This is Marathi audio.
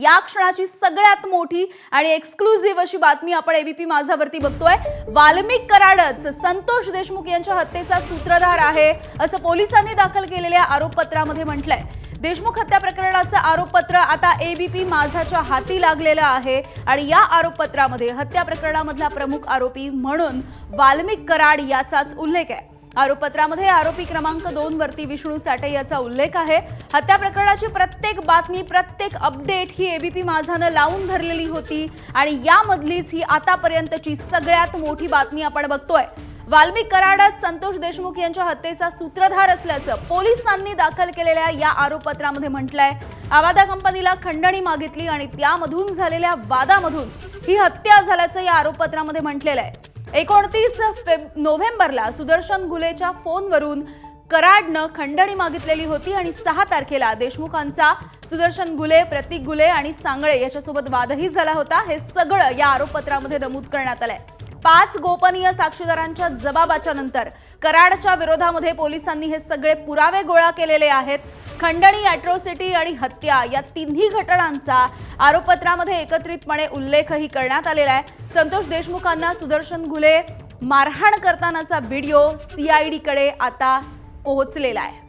या क्षणाची सगळ्यात मोठी आणि एक्सक्लुझिव्ह अशी बातमी आपण एबीपी माझावरती बघतोय। वाल्मिक कराडच संतोष देशमुख यांच्या हत्येचा सूत्रधार आहे असं पोलिसांनी दाखल केलेल्या आरोपपत्रामध्ये म्हटलंय। देशमुख हत्या प्रकरणाचं आरोपपत्र आता एबीपी माझाच्या हाती लागलेलं आहे आणि या आरोपपत्रामध्ये हत्या प्रकरणामधला प्रमुख आरोपी म्हणून वाल्मिक कराड याचाच उल्लेख आहे। आरोपपत्रामध्ये आरोपी क्रमांक 2 वरती विष्णू चाटे याचा उल्लेख आहे। हत्या प्रकरणाची प्रत्येक बातमी प्रत्येक अपडेट ही एबीपी माझाने लावून धरलेली होती आणि यामधलीच ही आतापर्यंतची सगळ्यात मोठी बातमी आपण बघतोय। वाल्मिक कराडच संतोष देशमुख यांच्या हत्येचा सूत्रधार असल्याचं पोलिसांनी दाखल केलेल्या या आरोपपत्रामध्ये म्हटलंय। आवादा कंपनीला खंडणी मागितली आणि त्यामधून झालेल्या वादामधून ही हत्या झाल्याचं या आरोपपत्रामध्ये म्हटलेलं आहे। 29 नोव्हेंबरला सुदर्शन गुलेच्या फोनवरून कराडनं खंडणी मागितलेली होती आणि 6 तारखेला देशमुखांचा सुदर्शन गुले, प्रतीक गुले आणि सांगळे याच्यासोबत वादही झाला होता। हे सगळं या आरोपपत्रामध्ये नमूद करण्यात आलंय। 5 गोपनीय साक्षीदारांच्या जबाबाच्या नंतर कराडच्या विरोधामध्ये पोलिसांनी हे सगळे पुरावे गोळा केलेले आहेत। खंडणी, अॅट्रॉसिटी आणि हत्या या तिन्ही घटनांचा आरोपपत्रामध्ये एकत्रितपणे उल्लेखही करण्यात आलेला आहे। संतोष देशमुखांना सुदर्शन गुले मारहाण करतानाचा व्हिडिओ सीआयडी कडे आता पोहोचलेला आहे।